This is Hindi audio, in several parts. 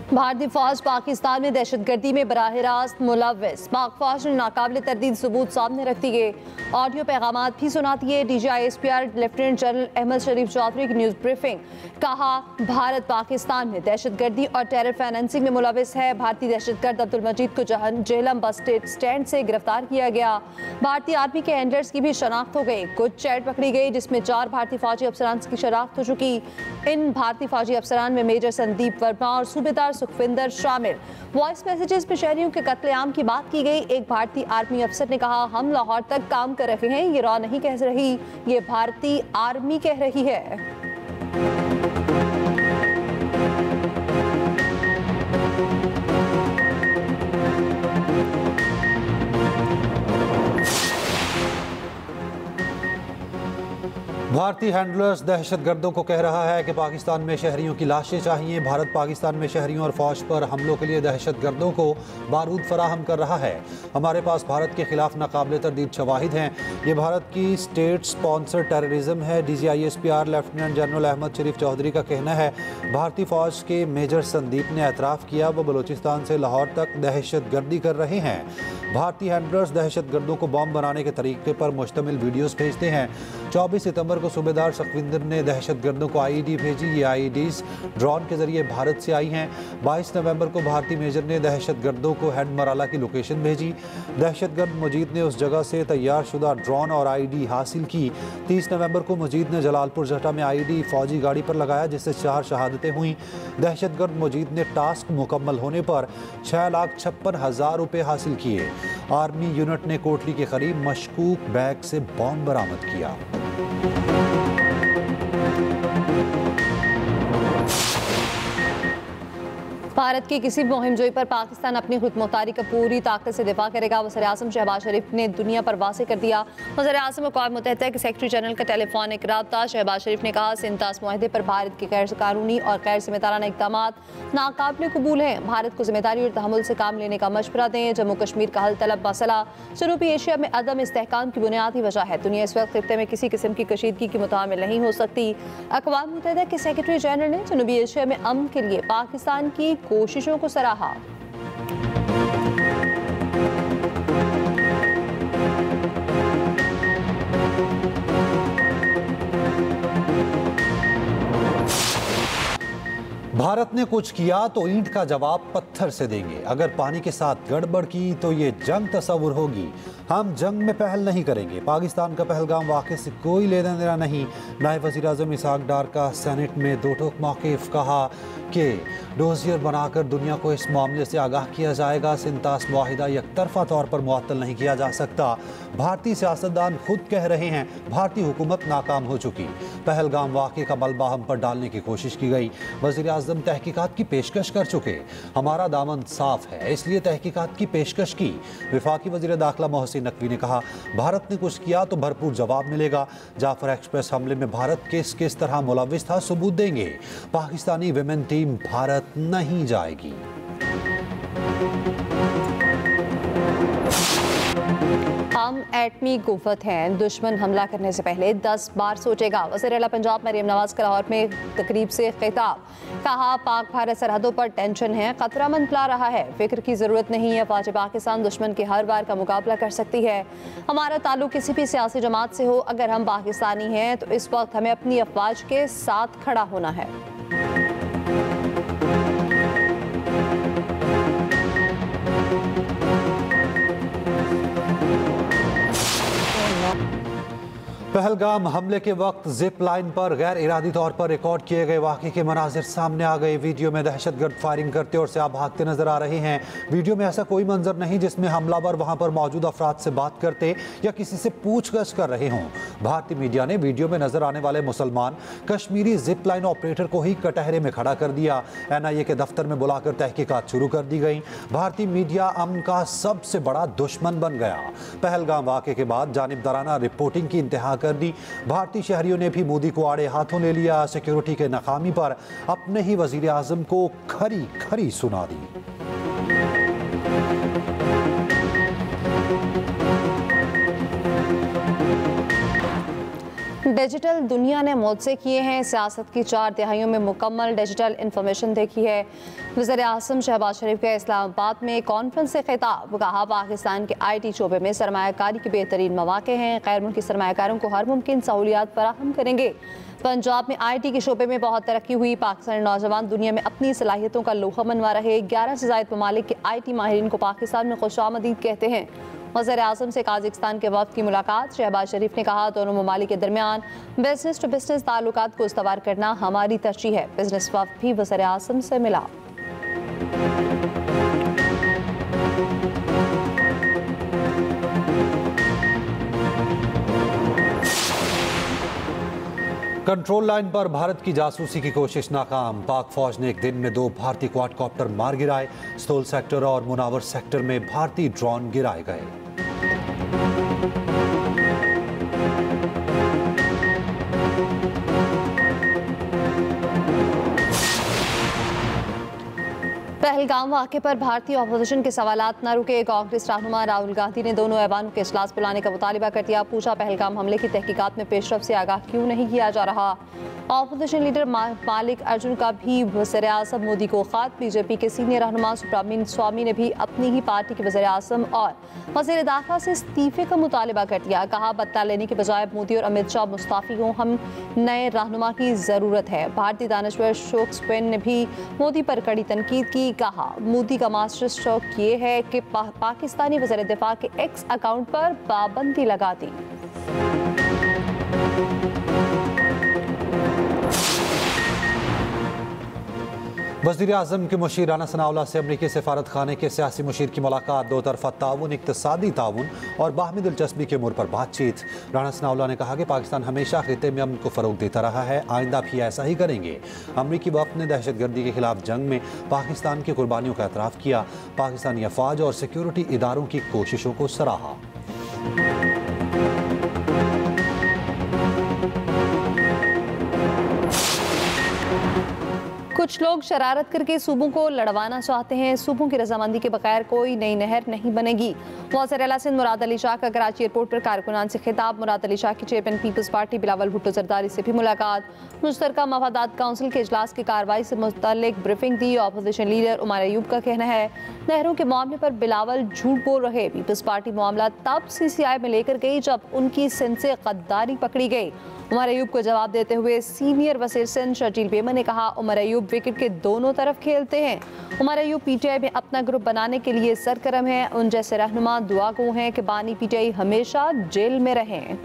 भारतीय फौज पाकिस्तान में दहशतगर्दी में बराह रास्त मुलव्विस। पाक फौज ने नाकाबिल तरदीद सबूत सामने रख दिए। ऑडियो पैगामात भी सुनाती है। DGI-SPR लेफ्टिनेंट जनरल अहमद शरीफ चौधरी की न्यूज़ ब्रीफिंग। कहा, भारत पाकिस्तान में दहशतगर्दी और टेरर फाइनेंसिंग में मुलव्विस है। भारतीय दहशतगर्द अब्दुल मजीद को जेहलम बस स्टैंड से गिरफ्तार किया गया। भारतीय आर्मी के हैंडलर्स की भी शनाख्त हो गई। कुछ चैट पकड़ी गई जिसमें 4 भारतीय फौजी अफसरान की शनाख्त हो चुकी। इन भारतीय फौजी अफसरान में मेजर संदीप वर्मा और सूबेदार सुखविंदर शामिल। वॉइस मैसेजेस में शहरियों के कत्लेआम की बात की गई। एक भारतीय आर्मी अफसर ने कहा, हम लाहौर तक काम कर रहे हैं, ये रॉ नहीं कह रही, ये भारतीय आर्मी कह रही है। भारतीय हैंडलर्स दहशतगर्दों को कह रहा है कि पाकिस्तान में शहरियों की लाशें चाहिए। भारत पाकिस्तान में शहरियों और फौज पर हमलों के लिए दहशतगर्दों को बारूद फराहम कर रहा है। हमारे पास भारत के खिलाफ नाकाबिल तरदीद शवाहिद हैं। ये भारत की स्टेट स्पॉन्सर टेररिज्म है। DGI-SPR लेफ्टिनेंट जनरल अहमद शरीफ चौधरी का कहना है, भारतीय फौज के मेजर संदीप ने एतराफ़ किया वो बलूचिस्तान से लाहौर तक दहशतगर्दी कर रहे हैं। भारतीय हैंडलर्स दहशतगर्दों को बॉम्ब बनाने के तरीके पर मुश्तमिल वीडियोस भेजते हैं। 24 सितंबर को सूबेदार सुखविंदर ने दहशतगर्दों को IED भेजी। ये IEDs ड्रोन के जरिए भारत से आई हैं। 22 नवंबर को भारतीय मेजर ने दहशतगर्दों को हेड मराला की लोकेशन भेजी। दहशतगर्द मजीद ने उस जगह से तैयार शुदा ड्रोन और IED हासिल की। 30 नवंबर को मजीद ने जलालपुर जटा में IED फौजी गाड़ी पर लगाया जिससे 4 शहादतें हुई। दहशतगर्द मजीद ने टास्क मुकम्मल होने पर 6,56,000 रुपये हासिल किए। आर्मी यूनिट ने कोटली के करीब मशकूक बैग से बॉम्ब बरामद किया। भारत की किसी भी मुहिम-जोई पर पाकिस्तान अपनी खुदमुख्तारी का पूरी ताकत से दिफा करेगा। वज़ीर-ए-आज़म शहबाज शरीफ ने दुनिया पर वाज़ेह कर दिया। वज़ीर-ए-आज़म अक़वाम मुत्तहिदा के सेक्रेटरी जनरल का टेलीफोनिक राब्ता। शहबाज शरीफ ने कहा, सिंतास मुआहदे पर भारत के गैर कानूनी और गैर ज़िम्मेदाराना इक़दामात नाकाबिल कबूल हैं। भारत को ज़िम्मेदारी और तहम्मुल से काम लेने का मशवरा दें। जम्मू कश्मीर का हल तलब मसला जनूबी एशिया में अदम इस्तेहकाम की बुनियादी वजह है। दुनिया इस वक्त खित्ते में किसी किस्म की कशीदगी की मुतामिल नहीं हो सकती। अक़वाम मुत्तहिदा के सेक्रेटरी जनरल ने जनूबी एशिया में अमन के लिए पाकिस्तान की कोशिशों को सराहा। भारत ने कुछ किया तो ईंट का जवाब पत्थर से देंगे। अगर पानी के साथ गड़बड़ की तो ये जंग तस्वुर होगी। हम जंग में पहल नहीं करेंगे। पाकिस्तान का पहलगाम वाक़े से कोई लेना देना नहीं। नायब वज़ीर-ए-आज़म इसहाक डार का सेनेट में दो टोक मौक़िफ़। कहा कि डोजियर बनाकर दुनिया को इस मामले से आगाह किया जाएगा। सिंतास मुआहिदा यकतरफा तौर पर मुअत्तल नहीं किया जा सकता। भारतीय सियासतदान खुद कह रहे हैं भारतीय हुकूमत नाकाम हो चुकी। पहलगाम वाक़े का मलबा हम पर डालने की कोशिश की गई। वज़ीर-ए-आज़म तहकीकात की पेशकश कर चुके। हमारा दामन साफ है इसलिए तहकीकात की पेशकश की। वफाकी वज़ीर दाखिला मोहसिन नकवी ने कहा, भारत ने कुछ किया तो भरपूर जवाब मिलेगा। जाफर एक्सप्रेस हमले में भारत किस तरह मुलव्विस था सबूत देंगे। पाकिस्तानी विमेन टीम भारत नहीं जाएगी। हम एटमी कुव्वत हैं। दुश्मन हमला करने से पहले 10 बार सोचेगा। वज़ीर आला पंजाब मरियम नवाज का लाहौर में तकरीब से खिताब। कहा, पाक भारत सरहदों पर टेंशन है, खतरा मंडला रहा है, फिक्र की ज़रूरत नहीं है। फौज पाकिस्तान दुश्मन के हर बार का मुकाबला कर सकती है। हमारा ताल्लुक किसी भी सियासी जमात से हो, अगर हम पाकिस्तानी हैं तो इस वक्त हमें अपनी अफवाज के साथ खड़ा होना है। पहलगाम हमले के वक्त जिप लाइन पर गैर इरादी तौर पर रिकॉर्ड किए गए वाक़े के मनाजिर सामने आ गए। वीडियो में दहशतगर्द फायरिंग करते और सियाह भागते नजर आ रहे हैं। वीडियो में ऐसा कोई मंजर नहीं जिसमें हमलावर वहां पर मौजूद अफराद से बात करते या किसी से पूछगछ कर रहे हों। भारतीय मीडिया ने वीडियो में नजर आने वाले मुसलमान कश्मीरी जिप लाइन ऑपरेटर को ही कटहरे में खड़ा कर दिया। NIA के दफ्तर में बुलाकर तहकीकात शुरू कर दी गई। भारतीय मीडिया अमन का सबसे बड़ा दुश्मन बन गया। पहलगाम वाक़े के बाद जानिबदाराना रिपोर्टिंग की इंतहा कर दी। भारतीय शहरियों ने भी मोदी को आड़े हाथों ले लिया। सिक्योरिटी के नाकामी पर अपने ही वजीर आजम को खरी खरी सुना दी। डिजिटल दुनिया ने मुझसे किए हैं सियासत की 4 तिहाइयों में मुकम्मल डिजिटल इंफॉर्मेशन देखी है। वज़ीर आज़म शहबाज शरीफ के इस्लामाबाद में कॉन्फ्रेंस से खिताब, कहा पाकिस्तान के IT शोबे में सरमायाकारी के बेहतरीन मौके हैं, गैर मुल्की सरमायाकारों को हर मुमकिन सहूलियात फराहम करेंगे। पंजाब में IT के शोबे में बहुत तरक्की हुई, पाकिस्तानी नौजवान दुनिया में अपनी सलाहियतों का लोहा मनवा रहे। 11 से ज़ायद ममालिक के IT माहिरीन को पाकिस्तान में खुशामदीद कहते हैं। वज़ीर आज़म से काज़ाकिस्तान के वफ़द की मुलाकात, शहबाज शरीफ ने कहा दोनों ममालिक के दरमियान बिजनेस टू बिजनेस ताल्लुकात को इस्तवार करना हमारी तरजीह है। बिजनेस वफ़द भी वज़ीर आज़म से मिला। कंट्रोल लाइन पर भारत की जासूसी की कोशिश नाकाम, पाक फौज ने एक दिन में 2 भारतीय क्वाडकॉप्टर मार गिराए। स्तोल सेक्टर और मुनावर सेक्टर में भारतीय ड्रोन गिराए गए। पहलगाम वाक़े पर भारतीय अपोजिशन के सवालात न रुके, कांग्रेस रहनुमा राहुल गांधी ने दोनों ऐवानों के इजलास बुलाने का मुतालिबा कर दिया। पूछा पहलगाम हमले की तहकीकात में पेशरफ से आगाह क्यों नहीं किया जा रहा। अपोजिशन लीडर मालिक अर्जुन का भी वज़ीर आज़म मोदी को ख़त। बीजेपी के सीनियर रहनुमा सुब्रमण्यम स्वामी ने भी अपनी ही पार्टी के वज़ीर आज़म और वज़ीर दाखिला से इस्तीफे का मुतालिबा कर दिया। कहा बदला लेने के बजाय मोदी और अमित शाह मुस्तफ़ी हों, हम नए रहनुमा की ज़रूरत है। भारतीय दानश्वर शोक्सपेन ने भी मोदी पर कड़ी तनकीद की। कहा मोदी का मास्टर स्ट्रोक ये है कि पाकिस्तानी वज़ीर दिफा के एक्स अकाउंट पर पाबंदी लगा दी। वज़ीर आज़म के मुशीर राना सनाउल्लाह से अमरीकी सफारत खाने के सियासी मुशीर की मुलाकात, 2 तरफ़ा ताउन, इक़्तिसादी ताउन और बाहमी दिलचस्पी के उमूर पर बातचीत। राना सनाउल्लाह ने कहा कि पाकिस्तान हमेशा खिते में अमन को फ़रोग़ देता रहा है, आइंदा भी ऐसा ही करेंगे। अमरीकी वफ़द ने दहशतगर्दी के खिलाफ जंग में पाकिस्तान की कुर्बानियों का एतराफ़ किया, पाकिस्तानी अफ़वाज और सिक्योरिटी इदारों की कोशिशों को सराहा। कुछ लोग शरारत करके सूबों को लड़वाना चाहते हैं। सूबों की रजामंदी के बगैर कोई नई नहर नहीं बनेगी। वज़ीर आला सिंध मुराद अली शाह का कराची एयरपोर्ट पर कारकुनान से खिताब। मुराद अली शाह की chairman peoples party Bilawal Bhutto Zardari से भी मुलाकात। मुश्तरका मफादात काउंसिल के इजलास की कार्रवाई से मुतल्लिक ब्रीफिंग दी। अपोजिशन लीडर उमर अयूब का कहना है नहरों के मामले पर बिलावल झूठ बोल रहे। पीपल्स पार्टी मामला तब CCI में लेकर गई जब उनकी सिंध से गद्दारी पकड़ी गई। उमर अयूब को जवाब देते हुए सीनियर वज़ीर सिंध शर्जील बेमन ने कहा उमर अयूब विकेट के दोनों तरफ खेलते हैं। उमर अयूब PTI में अपना ग्रुप बनाने के लिए सरगर्म है। उन जैसे रहनुमा दुआ गो हैं कि बानी PTI हमेशा जेल में रहें।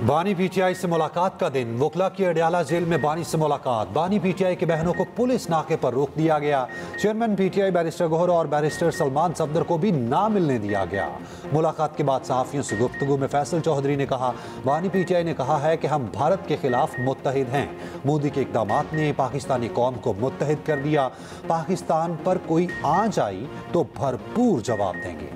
बानी PTI से मुलाकात का दिन, वकला की अडयाला जेल में बानी से मुलाकात। बानी PTI के बहनों को पुलिस नाके पर रोक दिया गया। चेयरमैन PTI बैरिस्टर गोहर और बैरिस्टर सलमान सफदर को भी ना मिलने दिया गया। मुलाकात के बाद सहाफ़ियों से गुफ्तगू में फैसल चौधरी ने कहा बानी PTI ने कहा है कि हम भारत के खिलाफ मुत्तहिद हैं। मोदी के इक़दामात ने पाकिस्तानी कौम को मुत्तहिद कर दिया। पाकिस्तान पर कोई आंच आई तो भरपूर जवाब देंगे।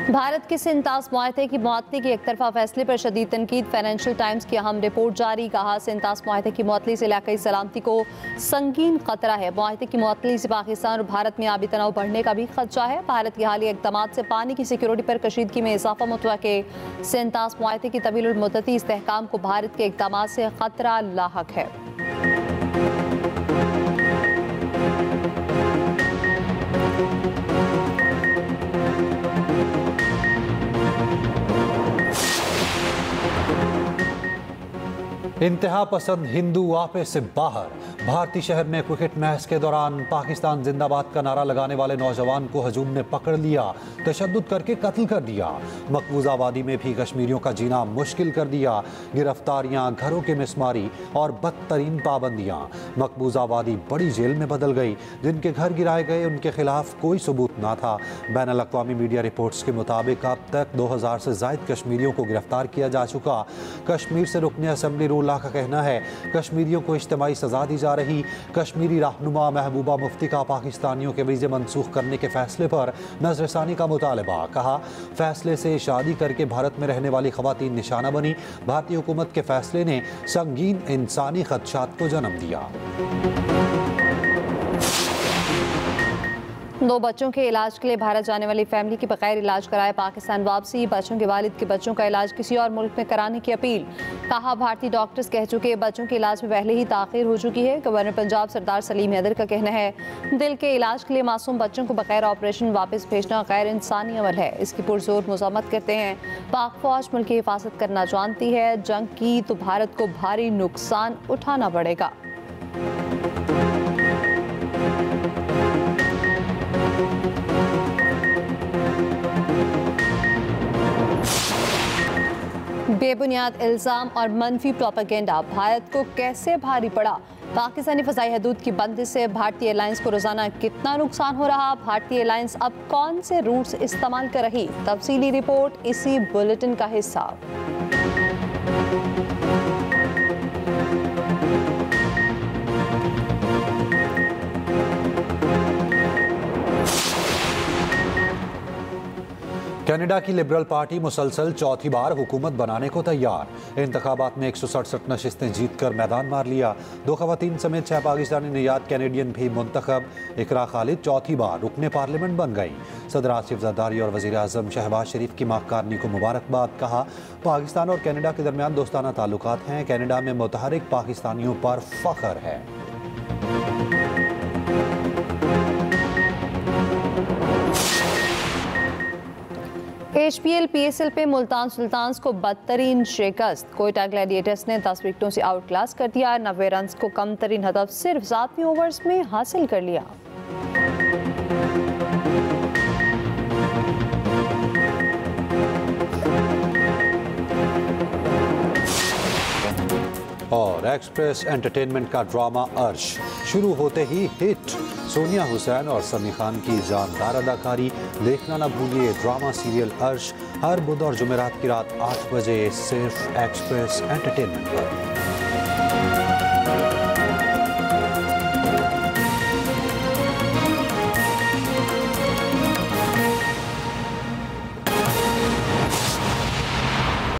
भारत के सिंतास मुआहदे की मुअत्तली के एकतरफा फैसले पर शदीद तनकीद। फाइनेंशियल टाइम्स की अहम रिपोर्ट जारी। कहा सिंतास मुआहदे की मुअत्तली से इलाकाई सलामती को संगीन खतरा है। मुआहदे की मुअत्तली से पाकिस्तान और भारत में आबी तनाव बढ़ने का भी खदशा है। भारत के हालिया इक़दामात से पानी की सिक्योरिटी पर कशीदगी में इजाफा मुतवक्के। सिंतास मुआहदे की तवील मुद्दती इस्तेहकाम को भारत के इक़दामात से खतरा लाहक है। इंतहा पसंद हिंदू आपे से बाहर। भारतीय शहर में क्रिकेट मैच के दौरान पाकिस्तान जिंदाबाद का नारा लगाने वाले नौजवान को हजूम ने पकड़ लिया, तशद्दुद करके कत्ल कर दिया। मकबूजा वादी में भी कश्मीरियों का जीना मुश्किल कर दिया। गिरफ्तारियां, घरों के मिसमारी और बदतरीन पाबंदियां। मकबूजा वादी बड़ी जेल में बदल गई। जिनके घर गिराए गए उनके खिलाफ कोई सबूत ना था। बैनुल अक़वामी मीडिया रिपोर्ट्स के मुताबिक अब तक 2000 से ज़ायद कश्मीरियों को गिरफ्तार किया जा चुका। कश्मीर से रुकने असम्बली रूल्ला का कहना है कश्मीरियों को इज्तिमाई सजा दी जा रही कश्मीरी रहनुमा महबूबा मुफ्ती का पाकिस्तानियों के वीज़े मनसूख करने के फैसले पर नजरसानी का मुतालबा। कहा, फैसले से शादी करके भारत में रहने वाली खवातीन निशाना बनी। भारतीय हुकूमत के फैसले ने संगीन इंसानी खदशात को जन्म दिया। 2 बच्चों के इलाज के लिए भारत जाने वाली फैमिली की बगैर इलाज कराए पाकिस्तान वापसी। बच्चों के वालिद के बच्चों का इलाज किसी और मुल्क में कराने की अपील। कहा, भारतीय डॉक्टर्स कह चुके बच्चों के इलाज में पहले ही ताखीर हो चुकी है। गवर्नर पंजाब सरदार सलीम हैदर का कहना है, दिल के इलाज के लिए मासूम बच्चों को बगैर ऑपरेशन वापस भेजना गैर इंसानी अमल है। इसकी पुरजोर मज़म्मत करते हैं। पाक फौज मुल्क की हिफाजत करना जानती है। जंग की तो भारत को भारी नुकसान उठाना पड़ेगा। बेबुनियाद इल्ज़ाम और मनफी प्रोपेगेंडा भारत को कैसे भारी पड़ा। पाकिस्तानी फ़ज़ाई हदूद की बंदिश से भारतीय एयरलाइंस को रोज़ाना कितना नुकसान हो रहा। भारतीय एयरलाइंस अब कौन से रूट्स इस्तेमाल कर रही। तफसीली रिपोर्ट इसी बुलेटिन का हिस्सा। कनाडा की लिबरल पार्टी मुसलसल चौथी बार हुकूमत बनाने को तैयार। इंतखाबात में 167 नशिस्तें जीतकर मैदान मार लिया। 2 खवातीन समेत 6 पाकिस्तानी नियात कैनेडियन भी मुंतखब। इकरा खालिद चौथी बार रुकने पार्लियामेंट बन गई। सदर आसिफ जरदारी और वज़ीर आज़म शहबाज शरीफ की माहकारनी को मुबारकबाद। कहा, पाकिस्तान और कनाडा के दरमियान दोस्ताना ताल्लुकात हैं। कनाडा में मुतहरिक पाकिस्तानियों पर फख्र है। HPL PSL पे मुल्तान सुल्तान्स को बदतरीन शिकस्त। कोयटा ग्लैडिएटर्स ने 10 विकेटों से आउट क्लास कर दिया। 90 रन को कम तरीन हदफ सिर्फ 7वें ओवर्स में हासिल कर लिया। और एक्सप्रेस एंटरटेनमेंट का ड्रामा अर्श शुरू होते ही हिट। सोनिया हुसैन और समी खान की जानदार अदाकारी। देखना ना भूलिए ड्रामा सीरियल अर्श हर बुध और जुमेरात की रात 8 बजे सिर्फ एक्सप्रेस एंटरटेनमेंट पर।